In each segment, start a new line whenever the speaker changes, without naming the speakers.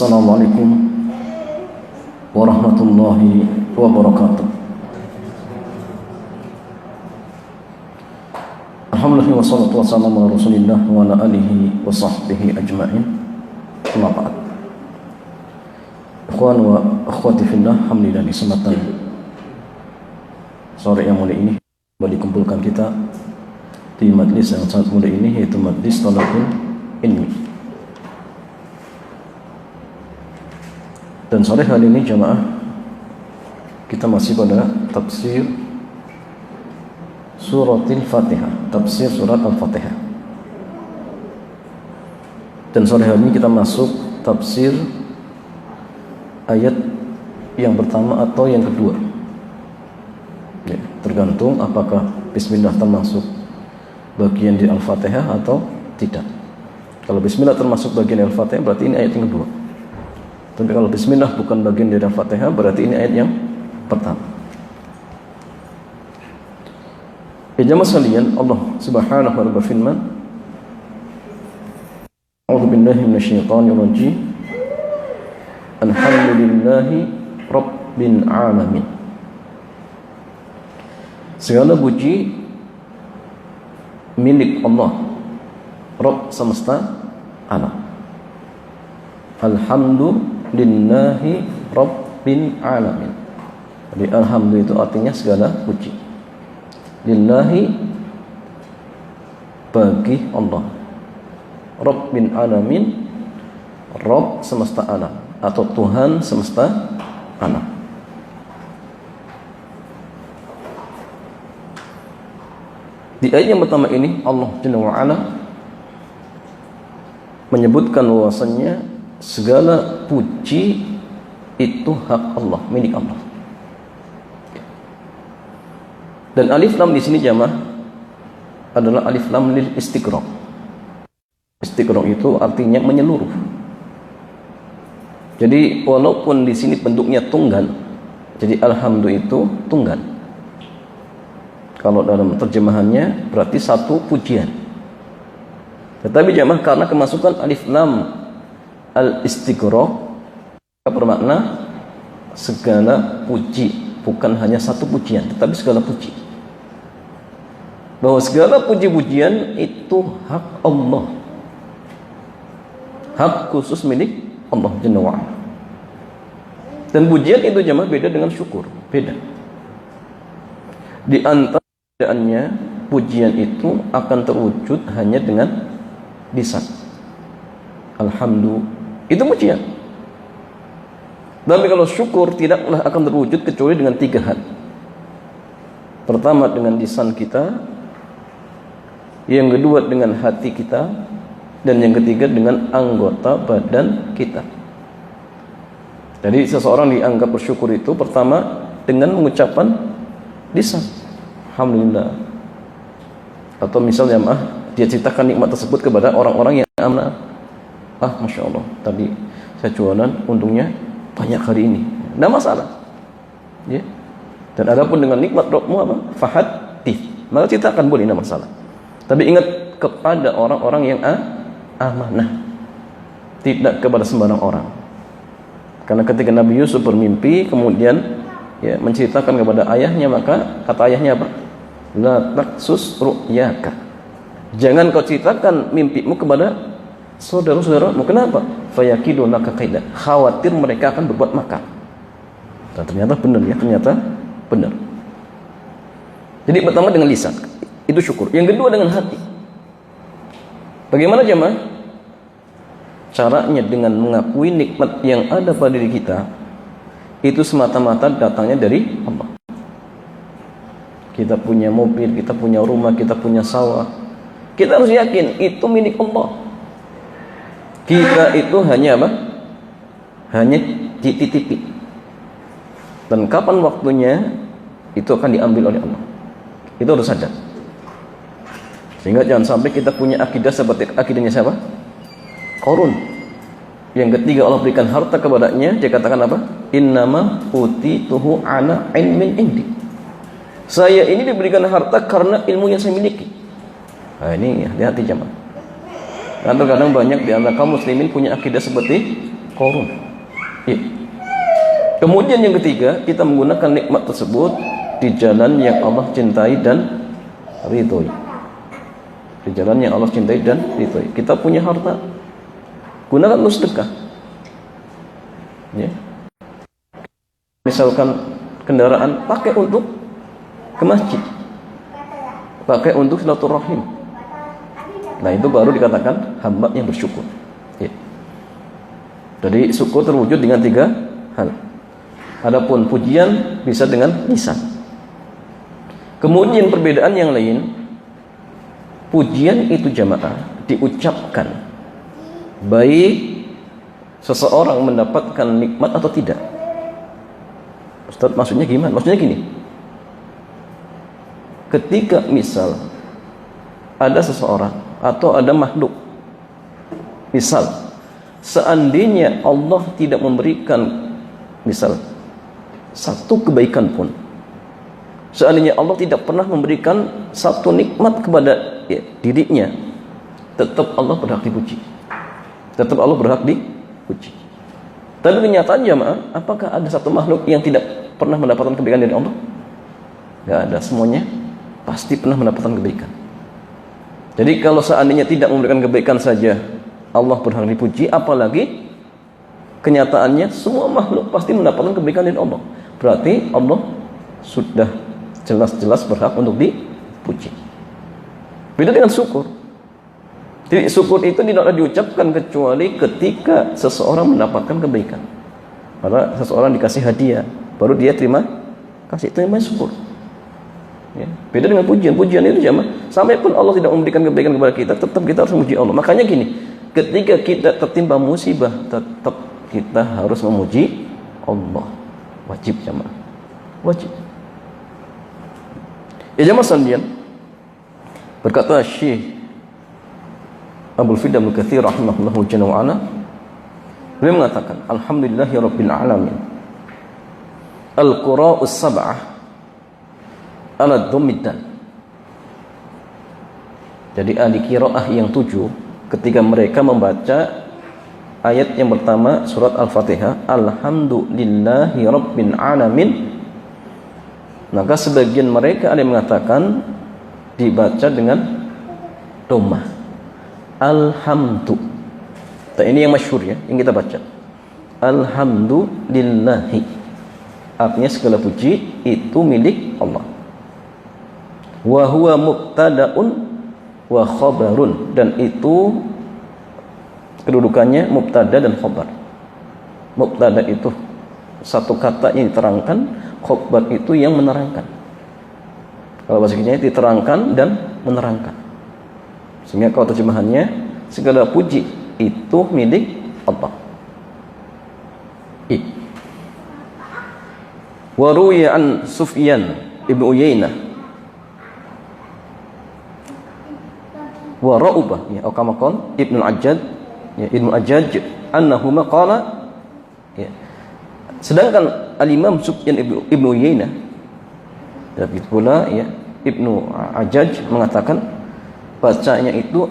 Assalamualaikum warahmatullahi wabarakatuh. Alhamdulillah wassalatu wassalamu ala Rasulillah wa ala alihi wa sahbihi ajma'in. Amma ba'd. Ikhwan wa akhwati fillah, alhamdulillah di kesempatan sore yang mulia ini kembali dikumpulkan kita di majlis yang sangat mulia ini, yaitu majlis Thalabul Ilmi. Dan sore hari ini jamaah, kita masih pada tafsir suratil Fatihah, tafsir surat Al-Fatihah. Dan sore hari ini kita masuk tafsir ayat yang pertama atau yang kedua, ya, tergantung apakah Bismillah termasuk bagian di Al-Fatihah atau tidak. Kalau Bismillah termasuk bagian Al-Fatihah, berarti ini ayat yang kedua. Tapi kalau Bismillah bukan bagian dari Al-Fatihah, berarti ini ayat yang pertama. Jamaah sekalian, Allah Subhanahu wa ta'ala berfirman, A'udzu billahi minasyaitonir rajim. Alhamdulillahi rabbil alamin. Segala puji milik Allah, Rabb semesta alam. Alhamdulillahi rabbil alamin. Jadi alhamdulillah itu artinya segala puji. Lillahi, bagi Allah. Rabbil alamin, Rabb semesta alam atau Tuhan semesta alam. Di ayat yang pertama ini Allah Jalla wa Ala menyebutkan bahwasanya segala puji itu hak Allah, milik Allah. Dan alif lam di sini jamaah adalah alif lam lil istiqraq. Istiqraq itu artinya menyeluruh. Jadi walaupun di sini bentuknya tunggal, jadi alhamdulillah itu tunggal. Kalau dalam terjemahannya berarti satu pujian. Tetapi jamaah karena kemasukan alif lam al-istiqraq bermakna segala puji, bukan hanya satu pujian, tetapi segala puji. Bahwa segala puji-pujian itu hak Allah, hak khusus milik Allah Jalla wa'ala. Dan pujian itu jamaah beda dengan syukur, beda. Di antaranya pujian itu akan terwujud hanya dengan lisan. Alhamdulillah, itu pujian. Tapi kalau syukur tidaklah akan terwujud kecuali dengan tiga hal. Pertama dengan lisan kita, yang kedua dengan hati kita, dan yang ketiga dengan anggota badan kita. Jadi seseorang dianggap bersyukur itu pertama dengan mengucapkan lisan, alhamdulillah. Atau misalnya dia ceritakan nikmat tersebut kepada orang-orang yang amanah. Masya Allah, tadi saya jualan untungnya banyak hari ini, tidak masalah, ya. Dan adapun dengan nikmat Rabbmu fahadits, maka ceritakan boleh, tidak masalah. Tapi ingat kepada orang-orang yang amanah, tidak kepada sembarang orang. Karena ketika Nabi Yusuf bermimpi kemudian ya menceritakan kepada ayahnya, maka kata ayahnya apa? La taqsus ru'yaka. Jangan kau ceritakan mimpimu kepada saudara-saudaramu. Kenapa? Fayakidu laka kaida. Khawatir mereka akan berbuat makar. Dan ternyata benar, ya, ternyata benar. Jadi pertama dengan lisan, itu syukur. Yang kedua dengan hati. Bagaimana jemaah? Caranya dengan mengakui nikmat yang ada pada diri kita, itu semata-mata datangnya dari Allah. Kita punya mobil, kita punya rumah, kita punya sawah. Kita harus yakin itu milik Allah. Kita itu hanya apa? Hanya dititipi. Dan kapan waktunya itu akan diambil oleh Allah. Itu harus sadar. Sehingga jangan sampai kita punya akidah seperti akidahnya siapa? Qarun. Yang ketiga Allah berikan harta kepadanya, dia katakan apa? Innama utituhu ala ilmin indi. Saya ini diberikan harta karena ilmu yang saya miliki. Nah, ini hati-hati jemaah. Dan terkadang banyak di antara kaum muslimin punya akidah seperti Qarun. Ya. Kemudian yang ketiga, kita menggunakan nikmat tersebut di jalan yang Allah cintai dan ridhoi. Di jalan yang Allah cintai dan ridhoi. Kita punya harta, gunakan untuk sedekah. Ya. Misalkan kendaraan, pakai untuk ke masjid, pakai untuk silaturahim. Nah, itu baru dikatakan hamba yang bersyukur. Ya. Jadi syukur terwujud dengan 3 hal. Adapun pujian bisa dengan lisan. Kemudian perbedaan yang lain, pujian itu jamaah diucapkan baik seseorang mendapatkan nikmat atau tidak. Ustaz, maksudnya gimana? Maksudnya gini, ketika misal ada seseorang atau ada makhluk, misal seandainya Allah tidak memberikan misal satu kebaikan pun, seandainya Allah tidak pernah memberikan satu nikmat kepada dirinya, tetap Allah berhak dipuji, tetap Allah berhak dipuji. Tapi kenyataan jamaah, apakah ada satu makhluk yang tidak pernah mendapatkan kebaikan dari Allah? Tidak ada, semuanya pasti pernah mendapatkan kebaikan. Jadi kalau seandainya tidak memberikan kebaikan saja Allah berhak dipuji, apalagi kenyataannya semua makhluk pasti mendapatkan kebaikan dari Allah. Berarti Allah sudah jelas-jelas berhak untuk dipuji. Beda dengan syukur. Jadi syukur itu tidaklah diucapkan kecuali ketika seseorang mendapatkan kebaikan. Karena seseorang dikasih hadiah, baru dia terima kasih, itu namanya syukur. Ya. Beda dengan pujian. Pujian itu jamaah, sampai pun Allah tidak memberikan kebaikan kepada kita, tetap kita harus memuji Allah. Makanya gini, ketika kita tertimpa musibah, tetap kita harus memuji Allah. Wajib jamaah, wajib. Ya jamaah sekalian, berkata Syekh Abdul Fida Ibnu Katsir rahimahullahu jalla wa ala, beliau mengatakan, alhamdulillahirabbil alamin, al-qura'us sab'ah ala dhammiddan. Jadi ahli qiraah yang 7 ketika mereka membaca ayat yang pertama surat Al-Fatihah, alhamdulillahi rabbil alamin, maka sebagian mereka ada yang mengatakan dibaca dengan dhammah, alhamdu. Nah, ini yang masyhur ya, yang kita baca, alhamdulillahi, artinya segala puji itu milik Allah. Wa huwa mubtada'un wa khabarun, dan itu kedudukannya mubtada dan khabar. Mubtada itu satu kata yang diterangkan, khabar itu yang menerangkan. Kalau bahasa Inggrisnya diterangkan dan menerangkan. Sehingga kalau terjemahannya, segala puji itu milik Allah. Wa ruwiya an Sufyan ibn Uyainah wa Ra'ubah, ya, atau kama qala Ibnu Ajjaj, ya, Ibnu Ajjaj annahuma qala, ya. Sedangkan al-Imam Sufyan ibn Uyainah, tapi pula ya Ibnu Ajjaj mengatakan bacanya itu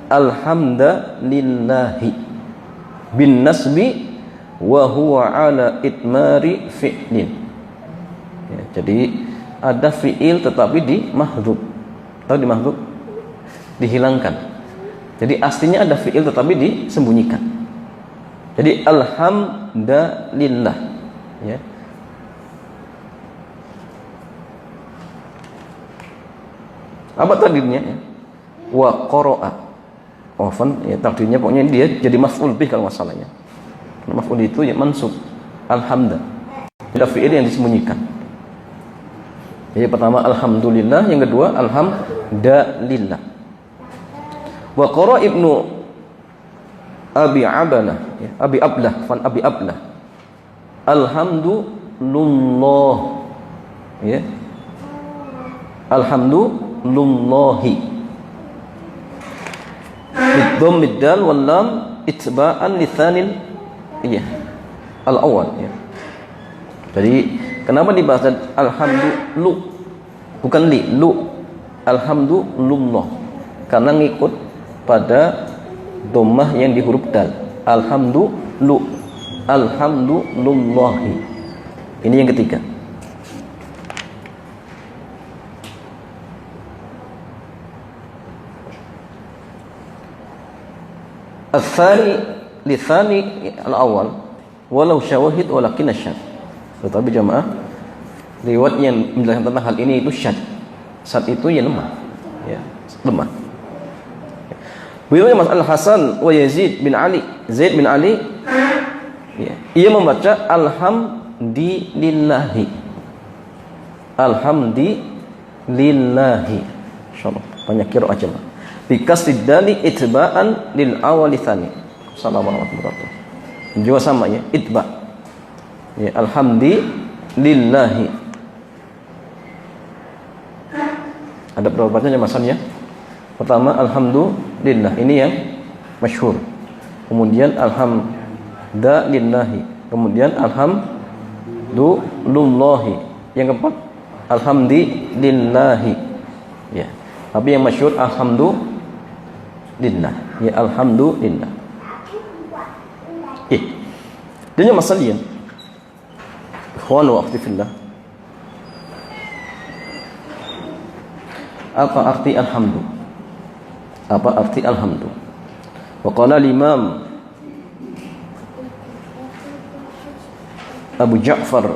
alhamdulillahi bin nasbi wa huwa ala itmari fi'lin. Ya, jadi ada fi'il tetapi di mahdzuf. Tahu di mahdzuf? Dihilangkan. Jadi aslinya ada fi'il tetapi disembunyikan. Jadi alhamdulillah, ya. Apa takdirnya? Ya? Wa qara'a. Ofan, ya, takdirnya pokoknya dia jadi maf'ul bih kalau masalahnya. Maf'ul itu ya mansub, alhamdulillah. Tidak fi'il yang disembunyikan. Jadi pertama alhamdulillah, yang kedua alhamdulillah. Wa qara Ibnu Abi Ablah, ya, Abi Ablah. Alhamdulillah. Ya. Alhamdulillahi. Bidhammid dal wal lam itba'an litsanil, iya, al-awwal, ya. Jadi kenapa dibahas alhamdulillah bukan lu, alhamdulillah, karena ngikut pada dhammah yang di huruf dal. Alhamdulillahi. Ini yang ketiga. Al-thani lithani al-awwal walau syawahid walakin syad. Tetapi jamaah, riwayat yang menjelaskan tentang hal ini itu syad. Syad itu yang lemah. Ya, lemah. Beliau Mas Al-Hasan wa Yazid bin Ali, Zaid bin Ali, ya, ia membaca alhamdulillahi. Alhamdulillahi. Insyaallah banyak qiraah aja. Bi kasrid dali itba'an lil awwali tsani. Assalamualaikum warahmatullahi wabarakatuh. Juga sama ya, itba. Ya, alhamdulillahi. Ada berapa bacanya masalahnya? Pertama alhamdulillah, ini yang masyhur. Kemudian alhamdulillahi. Kemudian alhamdulillahi. Yang keempat alhamdulillahi. Ya. Tapi yang masyhur alhamdulillah. Ya, alhamdulillah. Dan yang masalah ikhwan wa akhwati fillah, apa arti alhamdu? Apa arti alhamdu? Wa qala al-imam Abu Ja'far,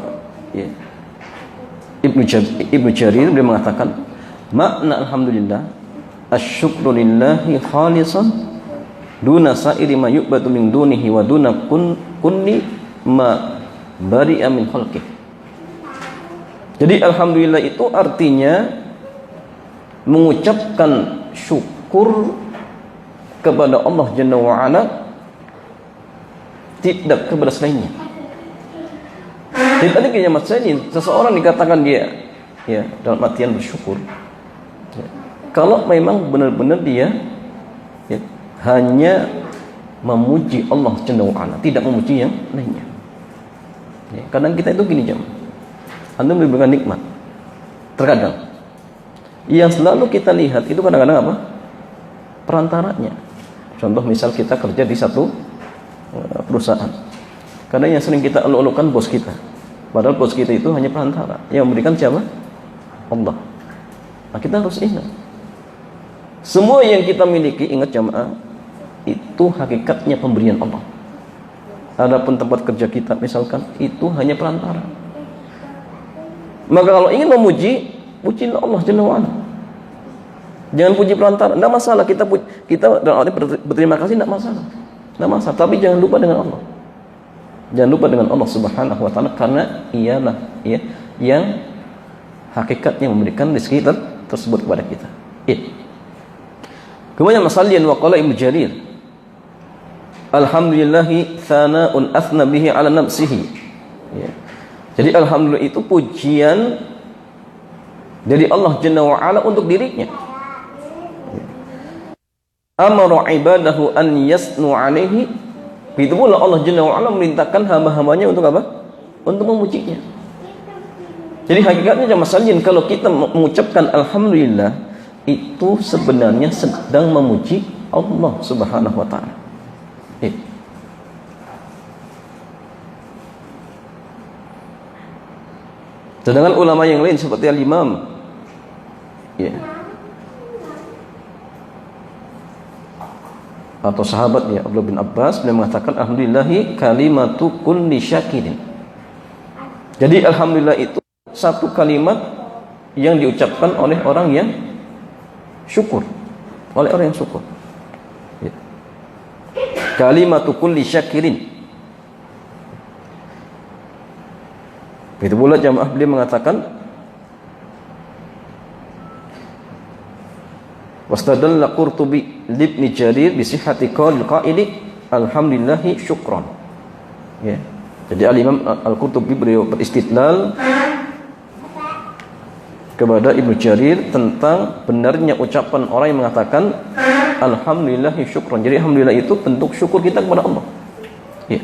ya, Ibnu Jarir, beliau mengatakan makna alhamdulillah asyukru lillahi khalisan duna sa'iri ma yu'badu min dunihi wa duna kulli ma bari'a min khalqih. Jadi alhamdulillah itu artinya mengucapkan syukur kepada Allah Jalla wa Ala, tidak kepada selainnya. Jadi tadi kiamat ini seseorang dikatakan dia, ya, dalam artian bersyukur, ya, kalau memang benar-benar dia, ya, hanya memuji Allah Jalla wa Ala, tidak memuji yang lainnya. Ya, kadang kita itu gini jam, Anda memberikan nikmat, terkadang yang selalu kita lihat itu kadang-kadang apa? Perantaranya. Contoh misal kita kerja di satu perusahaan, kadang yang sering kita elu-elukan bos kita, padahal bos kita itu hanya perantara. Yang memberikan siapa? Allah. Nah, kita harus ingat, semua yang kita miliki, ingat jamaah, itu hakikatnya pemberian Allah. Adapun tempat kerja kita misalkan, itu hanya perantara. Maka kalau ingin memuji, pujilah Allah Jalla wa Ala. Jangan puji perantara. Tidak masalah kita dalam arti berterima kasih, tidak masalah. Tidak masalah. Tapi jangan lupa dengan Allah. Jangan lupa dengan Allah Subhanahu wa taala, karena ialah, ya, yang hakikatnya memberikan rezeki tersebut kepada kita. Kemudian masalian wa qala Ibnu Jarir, alhamdulillahi thana'un athna bihi ala nafsihi. Ya. Jadi alhamdulillah itu pujian dari Allah Jalla wa Ala untuk dirinya. Amara ibadahu an yasnu alaihi. Begitu pula Allah Jalla wa Ala memerintahkan hamba-hambanya untuk apa? Untuk memujinya. Jadi hakikatnya jamaah sekalian, kalau kita mengucapkan alhamdulillah, itu sebenarnya sedang memuji Allah Subhanahu wa taala. Sedangkan ulama yang lain seperti al-Imam, ya, atau sahabat, ya, Abdullah bin Abbas, beliau mengatakan alhamdulillahi kalimatu kulli syakirin. Jadi alhamdulillah itu satu kalimat yang diucapkan oleh orang yang syukur, oleh orang yang syukur, ya. Kalimatu kulli syakirin. Begitu pula jamaah, beliau mengatakan wastadalla Qurtubi libni Jarir bi sihhati qaulil qaili alhamdulillahi syukran. Ya. Jadi al-Imam Al-Qurtubi beliau beristidlal kepada Ibnu Jarir tentang benarnya ucapan orang yang mengatakan alhamdulillahi syukran. Jadi alhamdulillah itu bentuk syukur kita kepada Allah. Ya.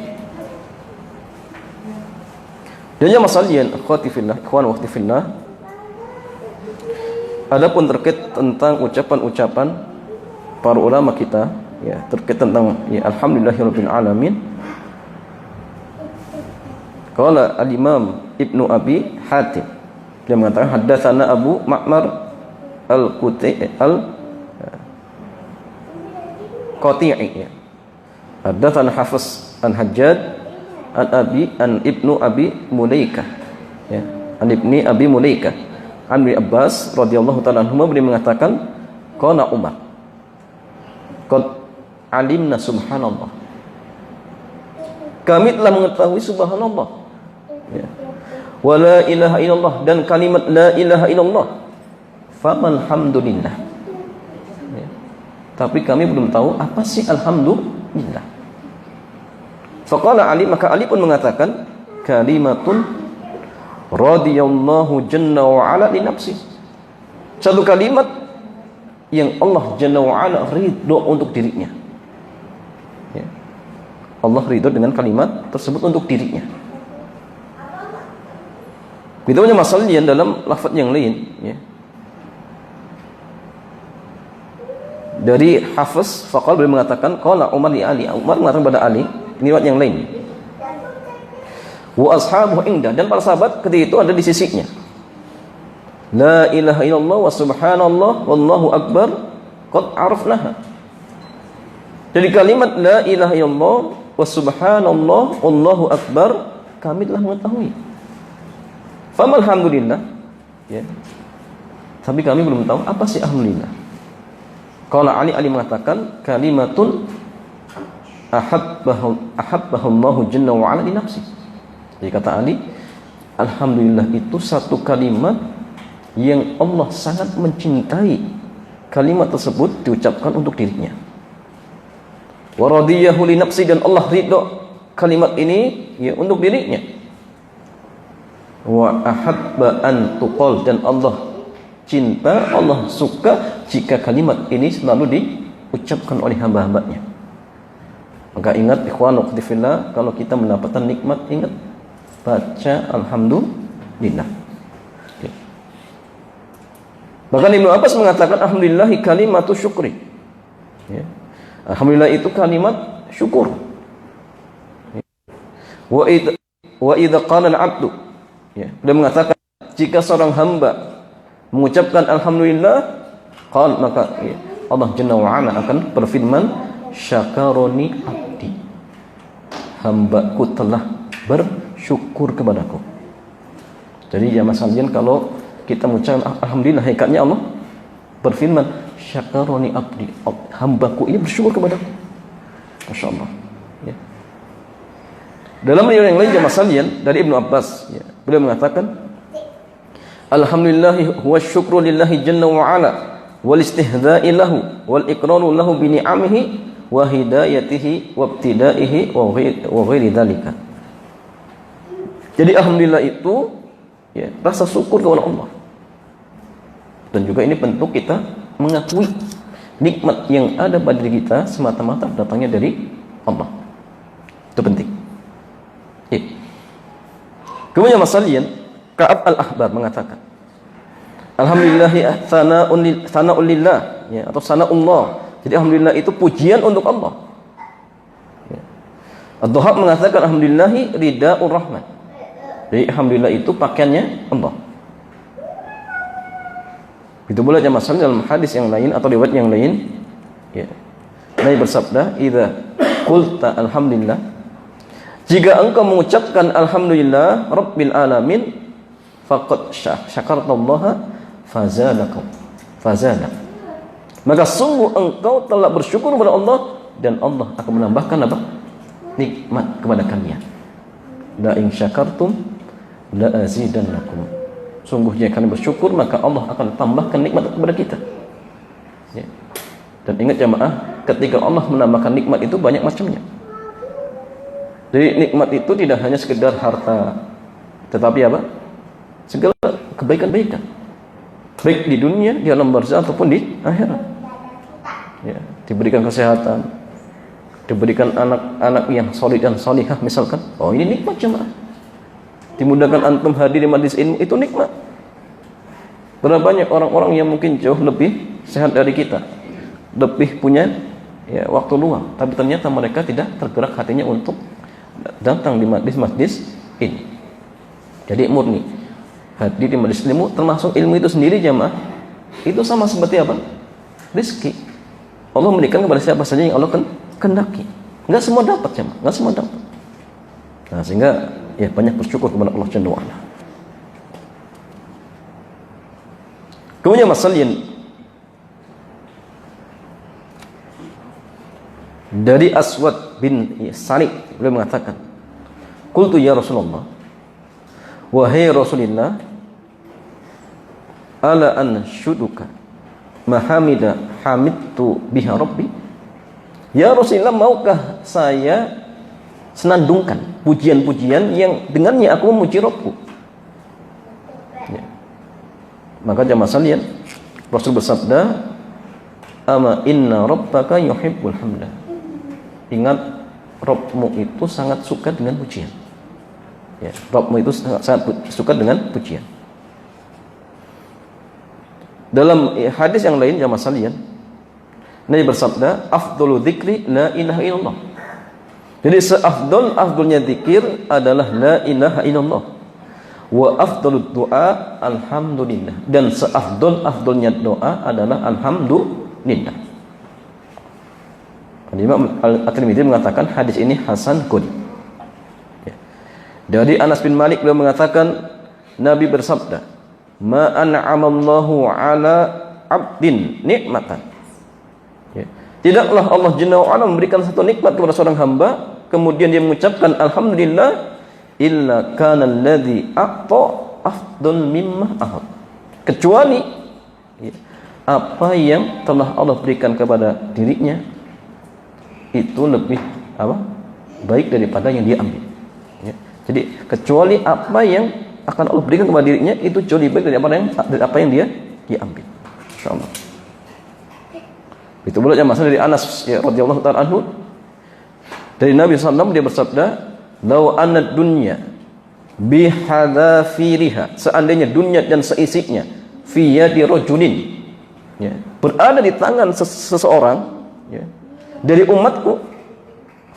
Dan yang masalian akhwati fillah, ikhwan wa akhwati fillah, adapun terkait tentang ucapan-ucapan para ulama kita, ya terkait tentang ya alhamdulillahirabbil alamin. Qala al-Imam Ibnu Abi Hatim, dia mengatakan haddatsana Abu Ma'mar al-Quti'i ya. Haddatsana Hafiz an Hajjaj an Ibnu Abi Mulaikah, ya, an Ibni Abi Mulaikah an Ibnu Abbas radhiyallahu ta'ala anhu, beliau mengatakan qala Umar qad alimna subhanallah, kami telah mengetahui subhanallah, ya, wa la ilaha illallah, dan kalimat la ilaha illallah, famal hamdulillah, ya. Tapi kami belum tahu apa sih alhamdulillah. Faqala Ali, maka Ali pun mengatakan kalimatun radiyallahu jalla wa ala li nafsi, satu kalimat yang Allah jalla wa ala ridho untuk dirinya, ya. Allah ridho dengan kalimat tersebut untuk dirinya. Begitu banyak masalah yang dalam lafaz yang lain, ya. Dari Hafiz faqal, beliau mengatakan qala Umar li Ali, Umar mengatakan pada Ali, ini riwayat yang lain. Wa ashabuhu indah, dan para sahabat ketika itu ada di sisinya. La ilaha illallah wa subhanallah wallahu akbar qad arafnaha. Jadi kalimat la ilaha illallah wa subhanallah wallahu akbar kami telah mengetahui. Famal hamdulillah, ya. Tapi kami belum tahu apa sih alhamdulillah. Qala Ali, Ali mengatakan kalimatun ahabbahullahu jalla wa ala li nafsi. Jadi kata Ali, alhamdulillah itu satu kalimat yang Allah sangat mencintai. Kalimat tersebut diucapkan untuk dirinya. Wa radiyahu li nafsi, dan Allah ridho kalimat ini ya untuk dirinya. Wa ahabba an tuqal, dan Allah cinta, Allah suka jika kalimat ini selalu diucapkan oleh hamba-hambanya. Maka ingat ikhwan wa fillah, kalau kita mendapatkan nikmat, ingat baca alhamdulillah. Okay. Bahkan Ibnu Abbas mengatakan alhamdulillah kalimatu syukri. Ya. Alhamdulillah itu kalimat syukur. Wa idza qala al-'abdu, ya, dia mengatakan jika seorang hamba mengucapkan alhamdulillah, qal, maka ya, Allah Jalla wa ala akan berfirman syakaroni abdi, hambaku telah bersyukur kepadaku. Jadi ya masalahnya kalau kita mengucapkan alhamdulillah, hakikatnya Allah berfirman syakaroni abdi, hambaku ini bersyukur kepadaku. Masya Allah, ya. Dalam riwayat yang lain jamaah sekalian dari Ibnu Abbas, ya, beliau mengatakan alhamdulillah huwa syukru lillahi jalla wa ala wal istihza'i lahu wal iqraru lahu bi ni'amihi wa hidayatihi wa ibtidaihi wa ghairi dzalika. Jadi alhamdulillah itu ya rasa syukur kepada Allah. Dan juga ini bentuk kita mengakui nikmat yang ada pada diri kita semata-mata datangnya dari Allah. Itu penting. Ya. Kemudian masalian Ka'ab al-Ahbar mengatakan alhamdulillahi sana'un lillah, ya, atau sana'ullah. Jadi alhamdulillah itu pujian untuk Allah. Ya. Ad-Dhahab mengatakan alhamdulillahi rida'ur rahman. Jadi alhamdulillah itu pakaiannya Allah. Itu boleh jemaah sekalian dalam hadis yang lain atau riwayat yang lain, ya, Nabi bersabda, "Idza qulta alhamdulillah," jika engkau mengucapkan alhamdulillah rabbil alamin, faqad syakartallaha fazalak. Maka sungguh engkau telah bersyukur kepada Allah dan Allah akan menambahkan apa? Nikmat kepada kalian. La in syakartum la azidannakum. Sungguh jika kalian bersyukur maka Allah akan tambahkan nikmat kepada kita. Ya. Dan ingat jamaah, ketika Allah menambahkan nikmat itu banyak macamnya. Jadi nikmat itu tidak hanya sekedar harta, tetapi apa? Segala kebaikan-baikan, baik di dunia, di alam barzakh ataupun di akhirat. Ya, diberikan kesehatan, diberikan anak-anak yang solid dan solihah misalkan. Oh, ini nikmat jemaah. Dimudahkan antum hadir di majlis ilmu, itu nikmat. Berapa banyak orang-orang yang mungkin jauh lebih sehat dari kita, lebih punya ya waktu luang, tapi ternyata mereka tidak tergerak hatinya untuk datang di majlis ini. Jadi murni hadir di majlis ilmu, termasuk ilmu itu sendiri jamaah, itu sama seperti apa? Rizki. Allah memberikan kepada siapa saja yang Allah kehendaki. Enggak semua dapat jamaah, enggak semua dapat. Nah, sehingga ya banyak bersyukur kepada Allah Jalla wa Ala. Kemudian masalian dari Aswad bin Salik beliau mengatakan, qultu ya Rasulullah, wahai Rasulullah, ala anshuduka mahamida hamidtu biha rabbi. Ya Rasulullah, maukah saya senandungkan pujian-pujian yang dengannya aku memuji Rabbku? Ya. Maka jamaah sekalian, Rasul bersabda, ama inna rabbaka yuhibbul hamda. Ingat, Rabbmu itu sangat suka dengan pujian. Ya, Rabbmu itu sangat suka dengan pujian. Dalam hadis yang lain jamaah sekalian, Nabi bersabda, afdalu dzikri la ilaha illallah. Jadi seafdolnya zikir adalah la ilaha illallah. Wa afdalud doa alhamdulillah. Dan seafdolnya doa adalah alhamdulillah. Imam At-Tirmidzi mengatakan hadis ini hasan qadi. Ya. Dari Anas bin Malik beliau mengatakan, Nabi bersabda, ma an'amallahu ala abdin nikmatan. Ya. Tidaklah Allah Jalla wa Ala memberikan satu nikmat kepada seorang hamba, kemudian dia mengucapkan alhamdulillah, illa kana alladhi a'ta afdal mimma ahad. Kecuali ya, apa yang telah Allah berikan kepada dirinya itu lebih baik daripada yang dia ambil. Ya. Jadi kecuali apa yang akan Allah berikan kepada dirinya itu jauh lebih baik dari apa yang dia ambil. Insyaallah. Itu pula masalah dari Anas ya, radhiyallahu ta'ala anhu, dari Nabi SAW dia bersabda, "Lau anad dunya bihadafiriha." Seandainya dunia dan seisinya fi yadi rajulin, ya, berada di tangan seseorang, ya, dari umatku,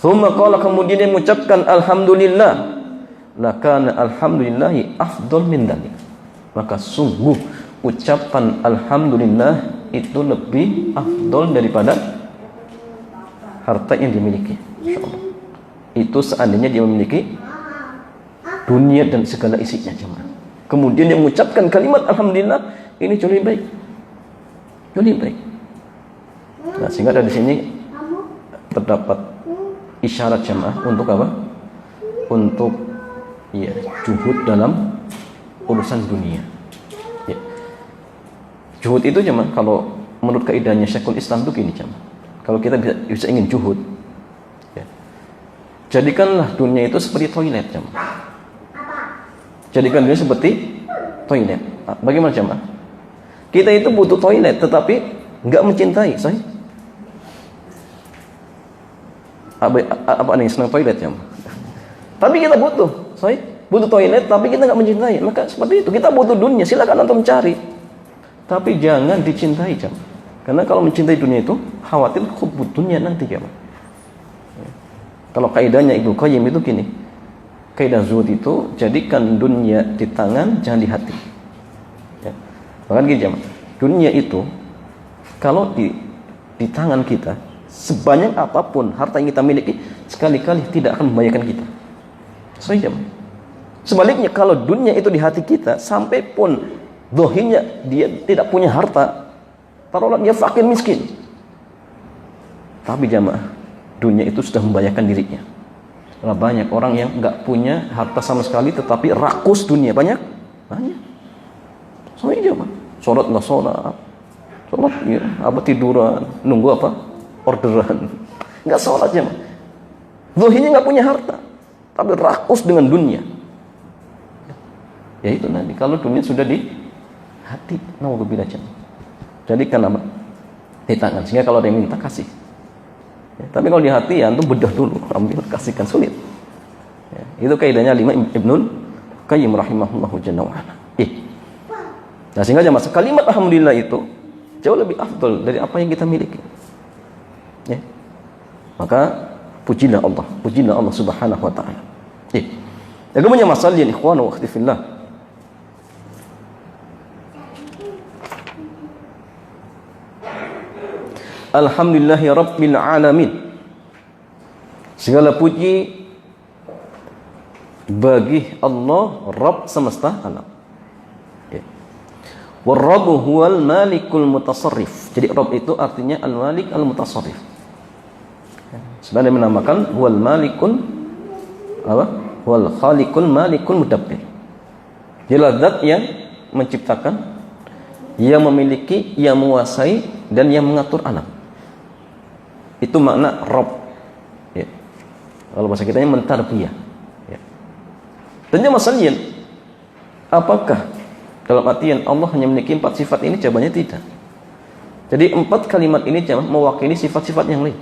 thumma qala, kemudian dia mengucapkan alhamdulillah, lakana alhamdulillahi afdal min dzalik. Maka sungguh ucapan alhamdulillah itu lebih afdal daripada harta yang dimiliki. Insyaallah. Itu seandainya dia memiliki dunia dan segala isinya jemaah. Kemudian dia mengucapkan kalimat alhamdulillah, ini jauh lebih baik. Jauh lebih baik. Nah, sehingga dari sini terdapat isyarat jemaah untuk apa? Untuk ya, juhud dalam urusan dunia. Ya. Juhud itu jemaah, kalau menurut kaidahnya Syekhul Islam itu gini jemaah. Kalau kita bisa ingin juhud, ya, jadikanlah dunia itu seperti toilet jemaah. Jadikan dunia seperti toilet. Bagaimana jemaah? Kita itu butuh toilet, tetapi enggak mencintai, sahih? Apa nih senang toilet jemaah? Tapi kita butuh, sahih? Butuh toilet, tapi kita enggak mencintai. Maka seperti itu, kita butuh dunia. Silakan antum cari, tapi jangan dicintai jemaah. Karena kalau mencintai dunia itu khawatir hubbud dunia nanti jemaah. Kalau kaidahnya Ibnu Qayyim itu gini, kaidah zuhud itu jadikan dunia di tangan, jangan di hati. Ya. Bahkan gini jemaah, dunia itu kalau di tangan kita, sebanyak apapun harta yang kita miliki, sekali-kali tidak akan membahayakan kita. So, jemaah. Sebaliknya kalau dunia itu di hati kita, sampai pun dohinya dia tidak punya harta, taruhlah dia fakir miskin, tapi jemaah, dunia itu sudah membahayakan dirinya. Karena banyak orang yang nggak punya harta sama sekali, tetapi rakus dunia banyak. Soalnya jemaah, sholat nggak sholat ya, tiduran, nunggu orderan, nggak sholat jemaah. Dohinya nggak punya harta, tapi rakus dengan dunia. Ya itu nanti kalau dunia sudah di hati, naudzubillah jemaah. Jadi kan di tangan, sehingga kalau ada yang minta kasih. Ya, tapi kalau di hati ya antum bedah dulu, ambil kasihkan, sulit. Ya, itu kaidahnya Ibnul Qayyim rahimahullahu jalla wa ala. Nah, sehingga jemaah, kalimat alhamdulillah itu jauh lebih afdal dari apa yang kita miliki. Ya. Maka pujilah Allah Subhanahu wa taala. Yang kemudian masalah yang ikhwan wa akhwati fillah. Alhamdulillahi rabbil alamin. Segala puji bagi Allah Rabb semesta alam. War-Rabbu huwal malikul mutasarrif. Jadi Rabb itu artinya al-malik al-mutasarrif. Sebenarnya menamakan huwal malikun apa? Huwal khaliqul malikul mudabbir. Dialah zat yang menciptakan, yang memiliki, yang menguasai dan yang mengatur alam. Itu makna Rabb. Ya. Kalau bahasa kitanya mentarbiyah. Ya. Dan masalahnya apakah dalam artian Allah hanya memiliki 4 sifat ini? Jawabannya tidak. Jadi 4 kalimat ini mewakili sifat-sifat yang lain.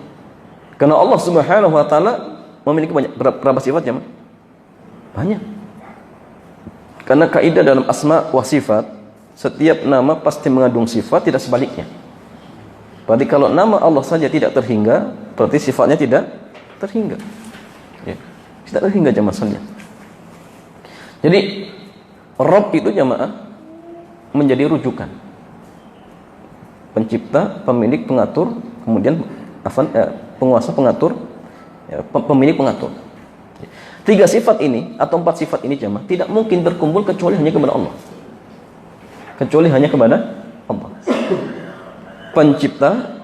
Karena Allah Subhanahu wa taala memiliki berapa sifat ya? Banyak. Karena kaidah dalam asma wa sifat, setiap nama pasti mengandung sifat, tidak sebaliknya. Berarti kalau nama Allah saja tidak terhingga, berarti sifatnya tidak terhingga. Ya. Tidak terhingga jamaahnya. Jadi Rabb itu jamaah menjadi rujukan. Pencipta, pemilik, pengatur, kemudian penguasa, pengatur, ya, pemilik, pengatur. 3 sifat ini atau 4 sifat ini jemaah tidak mungkin terkumpul kecuali hanya kepada Allah. Kecuali hanya kepada Allah. Pencipta,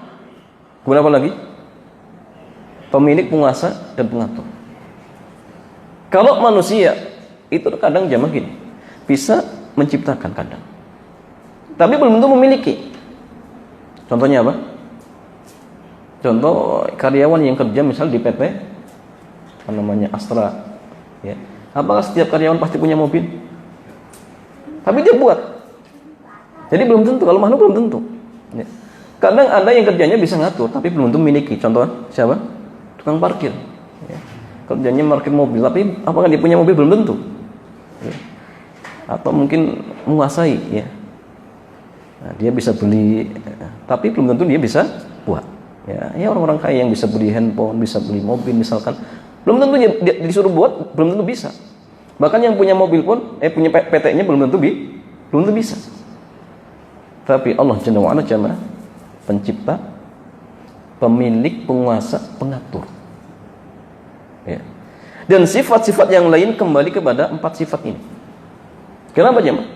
kemudian apa lagi? Pemilik, penguasa, dan pengatur. Kalau manusia itu kadang jemaah gini, bisa menciptakan kadang, tapi belum tentu memiliki. Contohnya apa? Contoh karyawan yang kerja misal di PT Astra, ya. Apakah setiap karyawan pasti punya mobil? Tapi dia buat. Jadi belum tentu, kalau makhluk belum tentu. Ya. Kadang ada yang kerjanya bisa ngatur, tapi belum tentu memiliki. Contoh siapa? Tukang parkir. Ya. Kerjanya parkir mobil, tapi apakah dia punya mobil? Belum tentu. Ya. Atau mungkin menguasai, ya. Nah, dia bisa beli, tapi belum tentu dia bisa buat. Ya orang-orang kaya yang bisa beli handphone, bisa beli mobil misalkan, belum tentu dia disuruh buat, belum tentu bisa. Bahkan yang punya mobil pun, punya PT-nya belum tentu bisa. Tapi Allah Jalla wa Ala jamaah pencipta, pemilik, penguasa, pengatur. Ya. Dan sifat-sifat yang lain kembali kepada 4 sifat ini. Kenapa jemaah?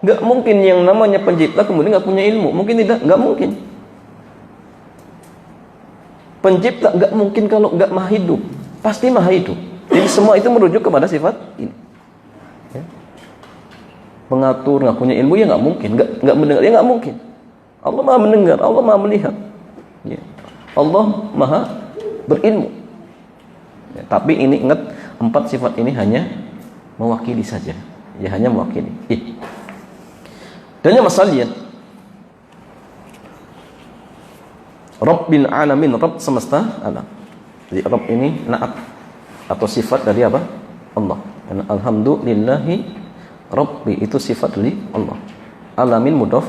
Gak mungkin yang namanya pencipta kemudian gak punya ilmu. Mungkin tidak, gak mungkin. Pencipta gak mungkin kalau gak maha hidup. Pasti maha hidup. Jadi semua itu merujuk kepada sifat ini. Ya. Pengatur gak punya ilmu, ya gak mungkin. Gak mendengar, ya gak mungkin. Allah maha mendengar, Allah maha melihat. Ya. Allah maha berilmu. Ya, tapi ini ingat, 4 sifat ini hanya mewakili saja. Ya hanya mewakili. Dan yang masalah lihat, Rabbil alamin, Rabb semesta alam. Jadi Rabb ini naat atau sifat dari apa? Allah. Dan alhamdulillahi Rabbi itu sifat dari Allah. Alamin mudhaf,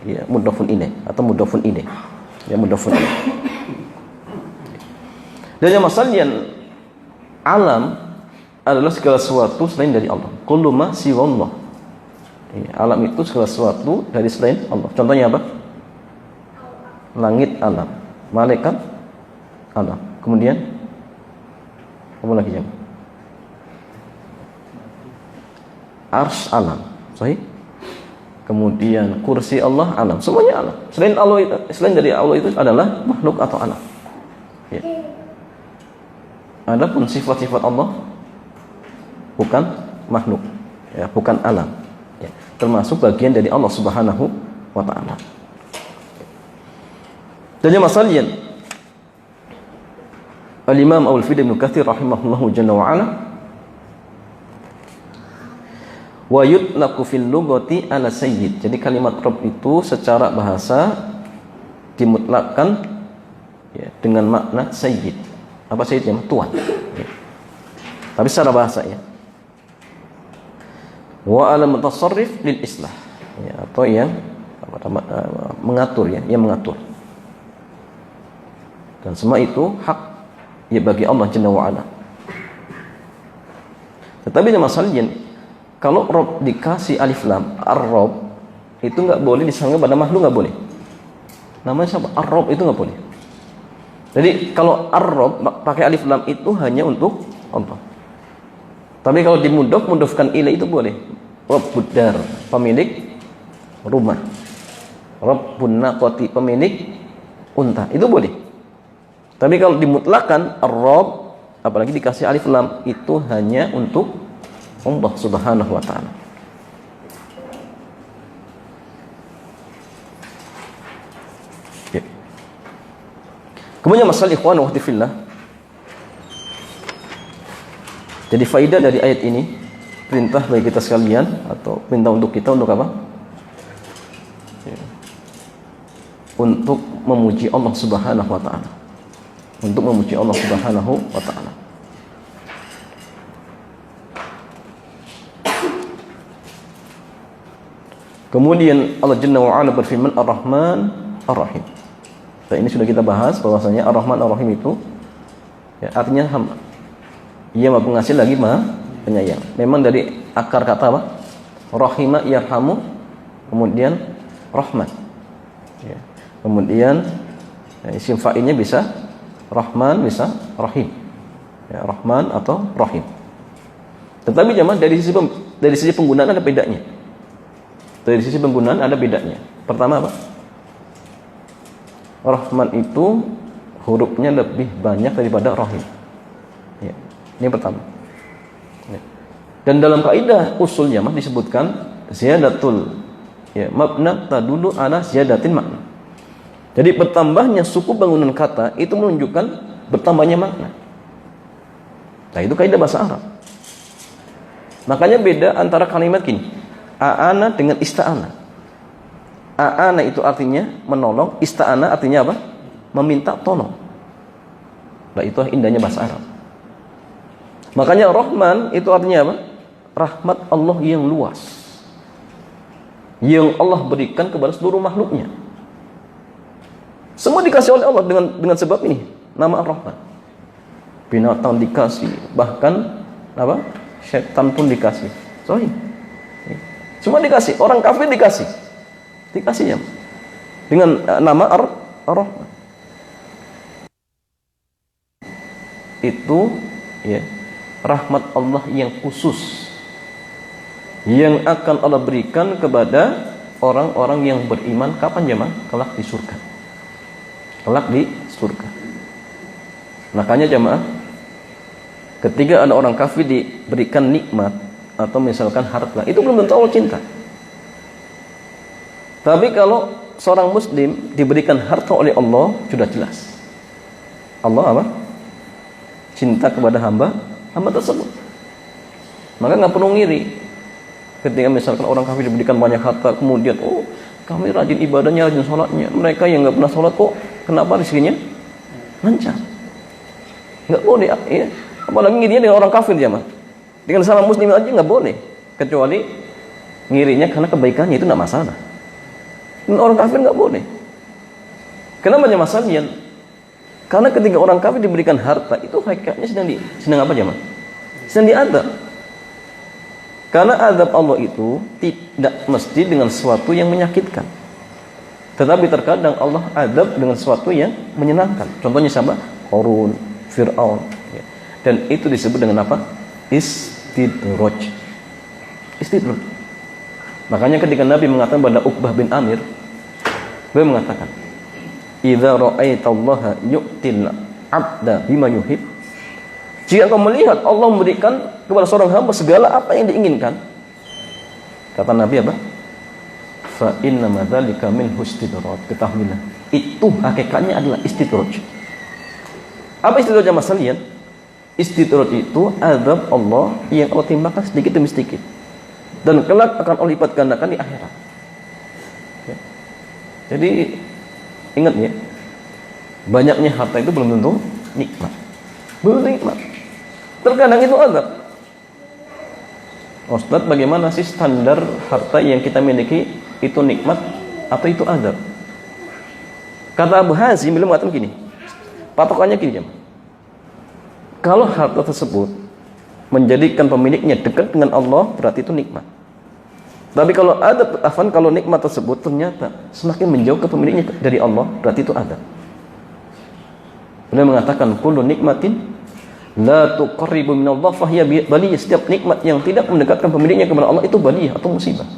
ya mudhafun ilaih atau mudhafun ilaih. Ya mudhafun ilaih. Dan yang masalah alam adalah segala sesuatu selain dari Allah. Kullu ma siwallah. Alam itu segala sesuatu dari selain Allah. Contohnya apa? Langit alam, malaikat alam. Kemudian apa lagi jemaah? Arsy alam. Sahih? Kemudian kursi Allah alam. Semuanya alam. Selain dari Allah itu adalah makhluk atau alam. Ya. Adapun sifat-sifat Allah bukan makhluk, ya, bukan alam, ya, termasuk bagian dari Allah Subhanahu wa taala. Dan yang masalahnya Al-Imam Al-Fidh Ibn Katsir rahimahullahu jalla wa ala wa yutlaqu fil lughati ala sayyid. Jadi kalimat Rabb itu secara bahasa dimutlakkan, ya, dengan makna sayyid. Apa sayyidnya? Tuan. Ya. Tapi secara bahasa, ya. Wa ala mutasarrif lil islah, ya, atau yang mengatur, ya, yang mengatur. Dan semua itu hak ya bagi Allah Jalla wa Ala. Tetapi jemaah sekalian, kalau Rabb dikasih alif lam, Ar-Rabb itu nggak boleh disangka pada makhluk, nggak boleh. Namanya siapa? Ar-Rabb itu nggak boleh. Jadi kalau Ar-Rabb pakai alif lam itu hanya untuk Allah. Tapi kalau dimudofkan ilai itu boleh. Rabbud dar, pemilik rumah. Rabbun naqati, pemilik unta, itu boleh. Tapi kalau dimutlakan Ar-Rabb, apalagi dikasih alif lam, itu hanya untuk Allah Subhanahu wa taala. Ya. Kemudian masalah ikhwan wa akhwati fillah. Jadi faidah dari ayat ini, perintah bagi kita sekalian, atau perintah untuk kita untuk apa? Ya. Untuk memuji Allah Subhanahu wa taala. Untuk memuji Allah Subhanahu wa taala. Kemudian Allah Jalla wa Ala berfirman Ar-Rahman Ar-Rahim. Dan ini sudah kita bahas bahwasanya Ar-Rahman Ar-Rahim itu ya, artinya hamba. Ia Maha Pengasih lagi Maha Penyayang. Memang dari akar kata apa? Rahima yarhamu, kemudian Rahman. Ya. Kemudian ya, isim fa'ilnya bisa Rahman, bisa Rahim. Ya, Rahman atau Rahim. Tetapi jemaah dari sisi penggunaan ada bedanya. Dari sisi penggunaan ada bedanya. Pertama apa? Rahman itu hurufnya lebih banyak daripada Rahim. Ya, ini pertama. Ya. Dan dalam kaidah usul jamaah disebutkan ziyadatul ya, mabna tadulu ala ziyadatin makna. Jadi bertambahnya suku bangunan kata itu menunjukkan bertambahnya makna. Nah, itu kaidah bahasa Arab. Makanya beda antara kalimat gini. A'ana dengan ista'ana. A'ana itu artinya menolong, ista'ana artinya apa? Meminta tolong. Nah, itu indahnya bahasa Arab. Makanya Rahman itu artinya apa? Rahmat Allah yang luas, yang Allah berikan kepada seluruh makhluknya. Semua dikasih oleh Allah dengan sebab ini, nama Ar-Rahman. Binatang dikasih, bahkan apa? Syaitan pun dikasih. Sahih. Semua dikasih, orang kafir dikasih ya dengan nama Ar-Rahman. Itu ya rahmat Allah yang khusus yang akan Allah berikan kepada orang-orang yang beriman. Kapan jemaah? Kelak di surga. Kelak di surga. Makanya jemaah, ketika ada orang kafir diberikan nikmat atau misalkan harta, itu belum tentu Allah cinta. Tapi kalau seorang muslim diberikan harta oleh Allah, sudah jelas Allah apa? Cinta kepada hamba tersebut. Maka nggak perlu ngiri ketika misalkan orang kafir diberikan banyak harta, kemudian kami rajin ibadahnya, rajin sholatnya, mereka yang nggak pernah sholat kok kenapa rezekinya lancar? Nggak boleh ya. Apalagi ngirinya dengan orang kafir jemaah. Dengan sama muslim aja nggak boleh, kecuali ngirinya karena kebaikannya, itu nggak masalah. Dan orang kafir nggak boleh. Kenapa jemaah sekalian? Karena ketika orang kafir diberikan harta, itu hakikatnya sedang apa jemaah? Sedang diadab. Karena adab Allah itu tidak mesti dengan sesuatu yang menyakitkan. Tetapi terkadang Allah adab dengan sesuatu yang menyenangkan. Contohnya siapa? Qarun, Fir'aun. Dan itu disebut dengan apa? Istidraj. Makanya ketika Nabi mengatakan pada Uqbah bin Amir, beliau mengatakan, "Idza ra'aitallaha yu'til 'abda bima yuhib." Jika engkau melihat Allah memberikan kepada seorang hamba segala apa yang diinginkan, kata Nabi apa? Fa inna madzalika min istidraj. Ketahuilah, itu hakikatnya adalah istidraj. Apa istidraj jemaah sekalian? Istidraj itu azab Allah yang Allah timpakan sedikit demi sedikit, dan kelak akan Allah lipat gandakan di akhirat. Ya. Jadi ingat ya, banyaknya harta itu belum tentu nikmat. Belum nikmat. Terkadang itu azab. Ustaz, bagaimana sih standar harta yang kita miliki itu nikmat atau itu azab? Kata Abu Hazim beliau mengatakan gini. Patokannya gini jemaah. Kalau harta tersebut menjadikan pemiliknya dekat dengan Allah, berarti itu nikmat. Tapi kalau nikmat tersebut ternyata semakin menjauh ke pemiliknya dari Allah, berarti itu adab. Beliau mengatakan kullu nikmatin la tuqarribu minallah fahiya baliyah. Setiap nikmat yang tidak mendekatkan pemiliknya kepada Allah itu baliyah atau musibah.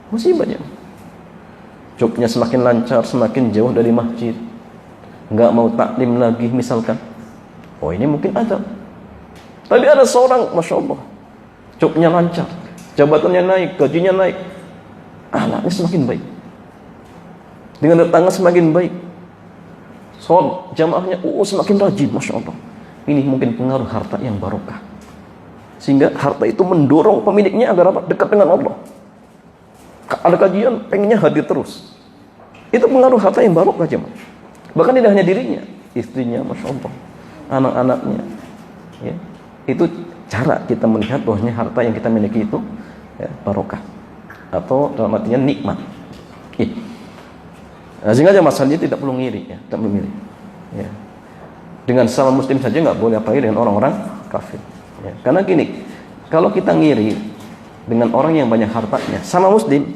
Musibahnya. Jobnya semakin lancar, semakin jauh dari masjid, nggak mau taklim lagi misalkan. Oh, ini mungkin adab. Tapi ada seorang, Masya Allah, jobnya lancar, jabatannya naik, gajinya naik, anaknya semakin baik, dengan tetangga semakin baik, sholat jamaahnya semakin rajin, Masya Allah. Ini mungkin pengaruh harta yang barokah, sehingga harta itu mendorong pemiliknya agar dekat dengan Allah. Ada kajian, pengennya hadir terus. Itu pengaruh harta yang barokah, jemaah. Bahkan tidak hanya dirinya, istrinya, Masya Allah, anak-anaknya, ya. Itu cara kita melihat bahwasanya harta yang kita miliki itu, ya, barokah, atau dalam artinya nikmat. Ya. Nah, sehingga masalahnya tidak perlu ngiri, ya, tidak perlu ngiri. Ya. Dengan sama muslim saja nggak boleh, apalagi dengan orang-orang kafir. Ya. Karena gini, kalau kita ngiri dengan orang yang banyak hartanya, sama muslim,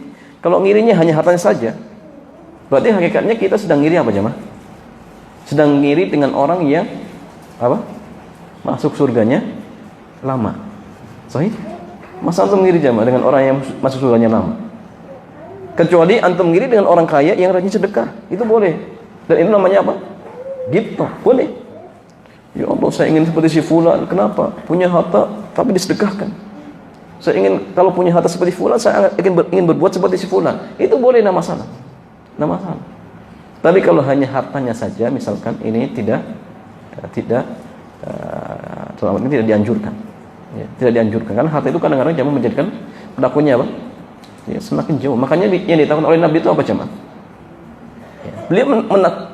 kalau ngirinya hanya hartanya saja, berarti hakikatnya kita sedang ngiri apa, jemaah? Sedang ngiri dengan orang yang apa? Masuk surganya lama. Sahih? Masa antum ngiri, jemaah, dengan orang yang masuk surganya lama? Kecuali antum ngiri dengan orang kaya yang rajin sedekah, itu boleh. Dan itu namanya apa? Gitu, boleh. Ya Allah, saya ingin seperti si fulan. Kenapa? Punya harta tapi disedekahkan. Saya ingin kalau punya harta seperti fulan, saya ingin berbuat seperti si fulan. Itu boleh, nama masalah. Nama masalah. Tapi kalau hanya hartanya saja, misalkan, ini tidak dianjurkan. Ya, tidak dianjurkan. Karena harta itu kadang-kadang jamaah menjadikan pelakunya apa? Ya, semakin jauh. Makanya yang ditakutkan oleh Nabi itu apa, jamaah? Ya. Beliau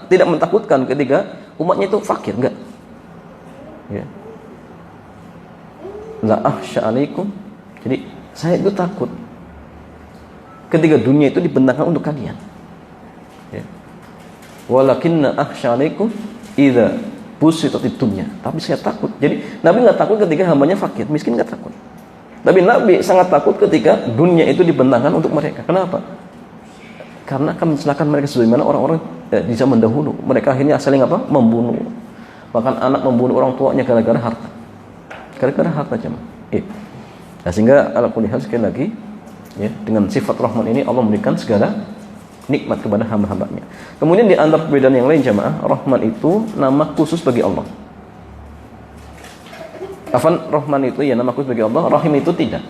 tidak mentakutkan ketika umatnya itu fakir, enggak. Ya. La akhsha alaikum. Jadi saya itu takut ketika dunia itu dibentangkan untuk kalian. Ya. Walakinna akhsha alaikum idza busitatid dunya. Tapi saya takut. Jadi Nabi nggak takut ketika hambanya fakir, miskin nggak takut. Tapi Nabi sangat takut ketika dunia itu dibentangkan untuk mereka. Kenapa? Karena akan mencelakakan mereka sebagaimana orang-orang di zaman dahulu. Mereka akhirnya saling apa? Membunuh. Bahkan anak membunuh orang tuanya gara-gara harta. Gara-gara harta, jemaah. Nah, sehingga ala kulli hal, sekali lagi, ya, dengan sifat Rahman ini Allah memberikan segala nikmat kepada hamba-hambanya. Kemudian di antara perbedaan yang lain, jemaah, Rahman itu nama khusus bagi Allah. Rahman itu ya nama khusus bagi Allah, Rahim itu tidak.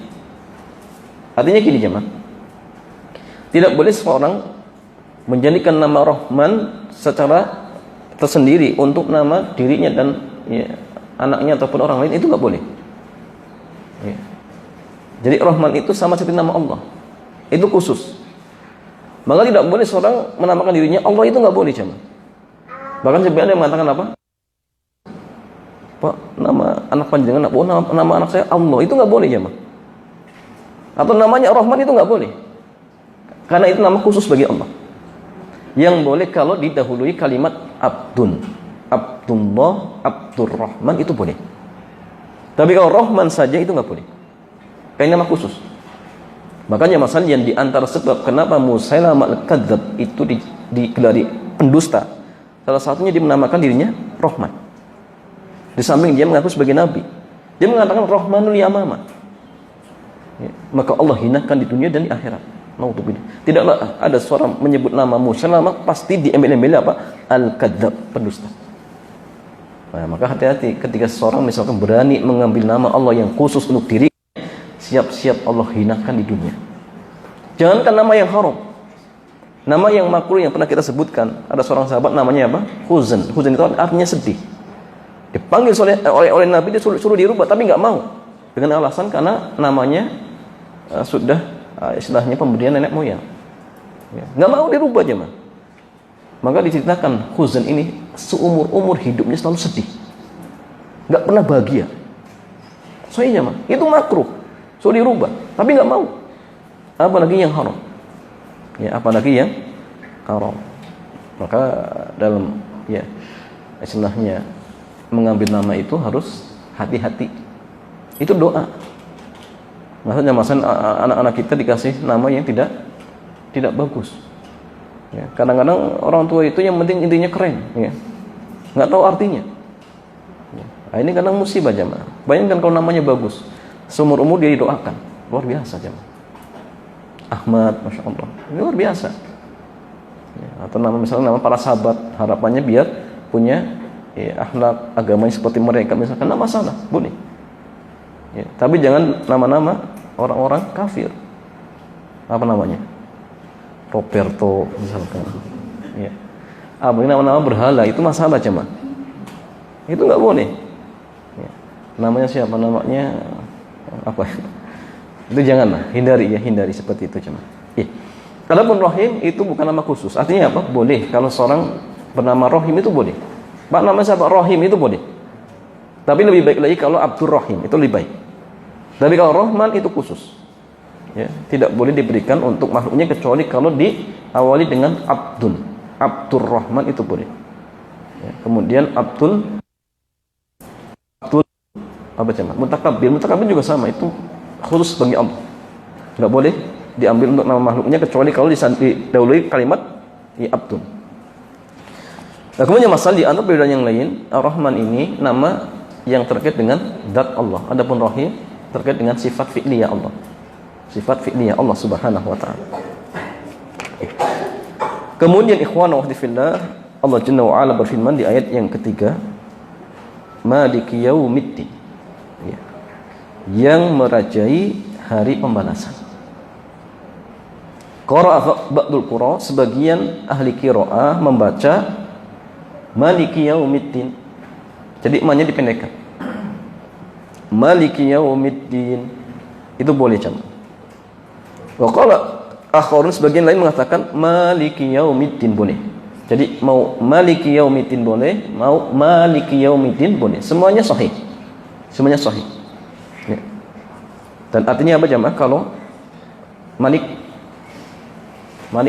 Artinya gini, jemaah. Tidak boleh seorang menjadikan nama Rahman secara tersendiri untuk nama dirinya dan, ya, anaknya ataupun orang lain, itu nggak boleh. Ya. Jadi Rahman itu sama seperti nama Allah, itu khusus. Maka tidak boleh seorang menamakan dirinya Allah, itu nggak boleh, jemaah. Bahkan sebenarnya ada yang mengatakan apa? Pak, nama anak panjangan, nama anak saya Allah, itu nggak boleh, jemaah. Atau namanya Rahman, itu nggak boleh, karena itu nama khusus bagi Allah. Yang boleh kalau didahului kalimat Abdun, Abdullah, Abdurrahman, itu boleh. Tapi kalau Rahman saja itu nggak boleh, kayak nama khusus. Makanya masalah yang diantara sebab kenapa Musailamah al-Kadzdzab itu digelari pendusta, salah satunya dia menamakan dirinya Rahman. Di samping dia mengaku sebagai nabi, dia mengatakan Rahmanul Yamama. Ya, maka Allah hinakan di dunia dan di akhirat. Tidaklah ada seorang menyebut nama Musailamah pasti diambil-ambil apa? Al-Kadzdzab, pendusta. Nah, maka hati-hati ketika seorang misalkan berani mengambil nama Allah yang khusus untuk diri, siap-siap Allah hinakan di dunia. Jangankan nama yang haram, nama yang makruh yang pernah kita sebutkan. Ada seorang sahabat namanya apa? Huzn. Huzn itu artinya sedih. Dipanggil oleh Nabi, dia suruh dirubah, tapi nggak mau, dengan alasan karena namanya sudah istilahnya pemberian nenek moyang. Ya, nggak mau dirubah, jemaah. Maka diceritakan Huzn ini seumur-umur hidupnya selalu sedih, nggak pernah bahagia. Soalnya, jemaah, itu makruh, suruh dirubah, tapi nggak mau. Apalagi yang haram. Ya, apalagi yang haram. Maka dalam, ya, istilahnya mengambil nama itu harus hati-hati. Itu doa. Maksudnya anak-anak kita dikasih nama yang tidak bagus. Ya, kadang-kadang orang tua itu yang penting intinya keren, ya, nggak tahu artinya. Ya, nah ini kadang musibah jamaah. Bayangkan kalau namanya bagus, seumur umur dia didoakan, luar biasa jamaah. Ahmad, masya Allah, ini luar biasa. Ya, atau misalnya nama para sahabat, harapannya biar punya akhlak agamanya seperti mereka, misalkan, nggak masalah, boleh. Ya, tapi jangan nama-nama orang-orang kafir. Apa namanya? Roberto misalkan. Ya. Ini nama-nama berhala, itu masalah cuma. Itu nggak boleh. Ya. Namanya siapa? Namanya apa? Itu janganlah, hindari seperti itu cuma. Ya. Kalaupun Rahim itu bukan nama khusus. Artinya apa? Boleh. Kalau seorang bernama Rahim itu boleh. Pak namanya siapa? Rahim itu boleh. Tapi lebih baik lagi kalau Abdur Rahim, itu lebih baik. Tapi kalau Rahman itu khusus. Ya, tidak boleh diberikan untuk makhluknya kecuali kalau diawali dengan Abdul Rahman itu boleh. Ya, kemudian Abdul apa cuma Mutakabbir juga sama, itu khusus bagi Allah. Enggak boleh diambil untuk nama makhluknya kecuali kalau didahului kalimat Abdul. Nah, kemudian masalah di antara perbedaan yang lain, Ar-Rahman ini nama yang terkait dengan zat Allah. Adapun Rahim terkait dengan sifat fi'liyah Allah. Sifat fi'liyah Allah Subhanahu wa taala. Kemudian ikhwan wa akhwati fillah, Allah Jalla wa ala berfirman di ayat yang ketiga, Maliki yaumiddin. Ya. Yang merajai hari pembalasan. Qara'a ba'dul qura, sebagian ahli qiraah membaca Maliki yaumiddin. Jadi maknanya dipendekkan. Maliki yaumiddin. Itu boleh jemaah. Wa qala akharun, sebagian lain mengatakan Maliki yaumiddin boleh. Jadi mau Maliki yaumiddin boleh, mau Maliki yaumiddin boleh. Semuanya sahih. Semuanya sahih. Ya. Dan artinya apa jemaah? Kalau Malik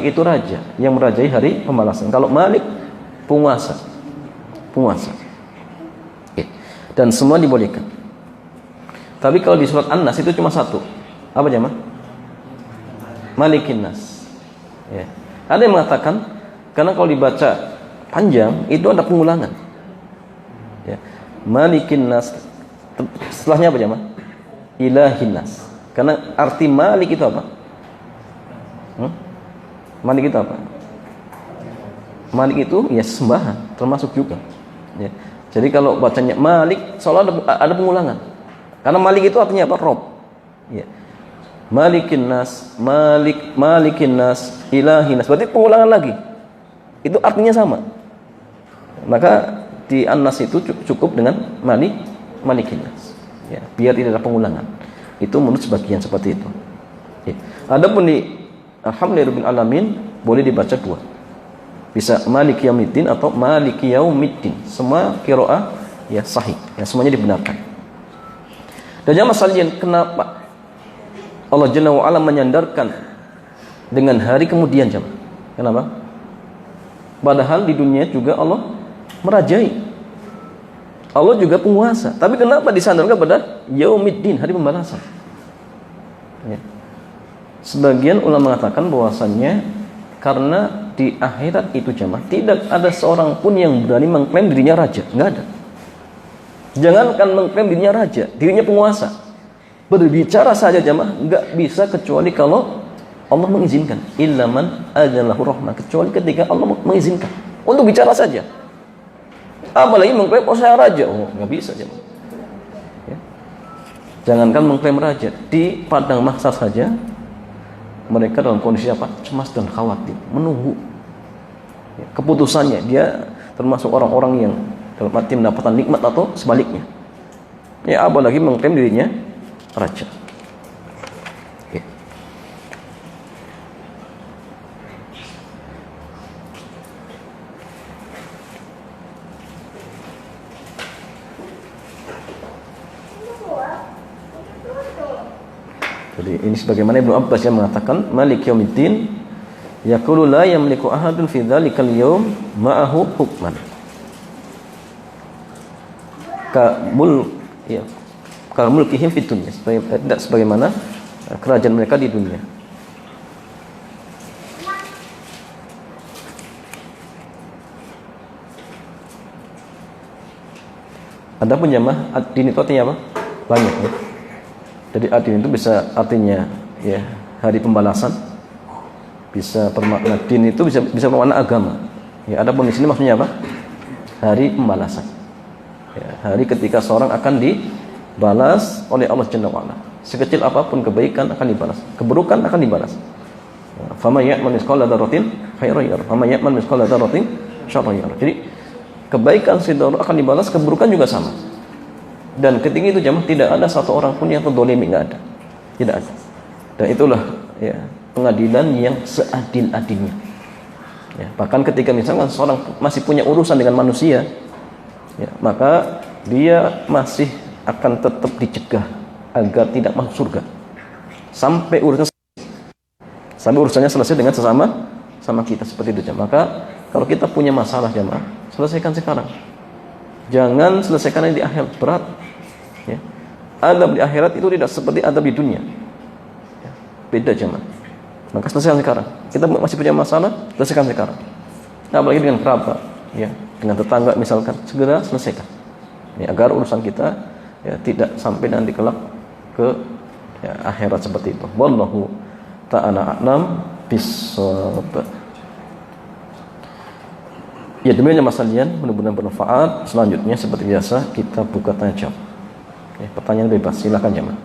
itu raja yang merajai hari pembalasan. Kalau Malik penguasa. Okay. Dan semua dibolehkan. Tapi kalau di surat An-Nas itu cuma satu. Apa jemaah? Malikin Nas. Ya. Ada yang mengatakan karena kalau dibaca panjang itu ada pengulangan. Ya. Malikin Nas. Setelahnya apa jemaah? Ilahin Nas. Karena arti Malik itu apa? Malik itu apa? Malik itu ya sembahan, termasuk juga. Ya. Jadi kalau bacanya Malik, seolah ada pengulangan. Karena Malik itu artinya apa? Rob. Ya. Malikin Nas, Malikin Nas, Ilahin Nas. Berarti pengulangan lagi. Itu artinya sama. Maka di An-Nas itu cukup dengan Malikin Nas. Ya, biar tidak ada pengulangan. Itu menurut sebagian seperti itu. Ya. Adapun di Alhamdulillahirabbil alamin boleh dibaca dua. Bisa Maliki yaumiddin atau Maliki yaumiddin. Semua qiraah ya sahih. Ya, semuanya dibenarkan. Dan jamaah sekalian, kenapa Allah Jalla wa ala menyandarkan dengan hari kemudian jamaah? Kenapa? Padahal di dunia juga Allah merajai. Allah juga penguasa. Tapi kenapa disandarkan pada yaumiddin, hari pembalasan? Ya. Sebagian ulama mengatakan bahwasannya karena di akhirat itu jamaah tidak ada seorang pun yang berani mengklaim dirinya raja, enggak ada. Jangankan mengklaim dirinya raja, dirinya penguasa. Berbicara saja jamaah enggak bisa kecuali kalau Allah mengizinkan. Illa man adzalahu rahmah, kecuali ketika Allah mengizinkan untuk bicara saja. Apalagi mengklaim saya raja, enggak bisa jamaah. Ya. Jangankan mengklaim raja, di padang mahsyar saja mereka dalam kondisi apa? Cemas dan khawatir, menunggu ya, keputusannya. Dia termasuk orang-orang yang dalam arti mendapatkan nikmat atau sebaliknya. Ya, apalagi mengklaim dirinya raja. Okay. Jadi ini sebagaimana Ibnu Abbas yang mengatakan Malik yaumiddin yaqulu la yamliku ahadun fi dzalikal yaum ma'ahu hukman. ya, mulkihim fid dunya, tidak sebagaimana kerajaan mereka di dunia. Adapun jamaah ad-din itu artinya apa? Banyak ya. Jadi ad-din itu bisa artinya ya hari pembalasan, bisa bermakna din itu bisa bermakna agama. Ya, adapun di sini maksudnya apa? Hari pembalasan. Ya, hari ketika seorang akan dibalas oleh Allah Jalla wa Ala. Sekecil apapun kebaikan akan dibalas, keburukan akan dibalas. Faman ya'mal mithqala dzarratin khairan yarah, faman ya'mal mithqala dzarratin syarran yarah. Jadi kebaikan sedikit akan dibalas, keburukan juga sama. Dan ketika itu jemaah tidak ada satu orang pun yang terdolimi, nggak ada, tidak ada. Dan itulah ya pengadilan yang seadil-adilnya. Ya, bahkan ketika misalkan seorang masih punya urusan dengan manusia, ya, maka dia masih akan tetap dicegah agar tidak masuk surga sampai urusannya selesai dengan sama kita, seperti itu jemaah. Maka kalau kita punya masalah jemaah, selesaikan sekarang. Jangan selesaikan di akhirat, berat. Ya. Adab di akhirat itu tidak seperti adab di dunia. Ya. Beda jemaah. Maka selesaikan sekarang. Kita masih punya masalah, selesaikan sekarang. Nah, apalagi dengan kerabat, ya, dengan tetangga misalkan, segera selesaikan. Ya, agar urusan kita ya tidak sampai nanti kelak ke ya, akhirat seperti itu. Wallahu ta'ala a'lam bissawab. Ya, demikian mas kalian, mudah-mudahan bermanfaat. Selanjutnya seperti biasa kita buka tanya jawab. Ya, pertanyaan bebas, silakan jemaah.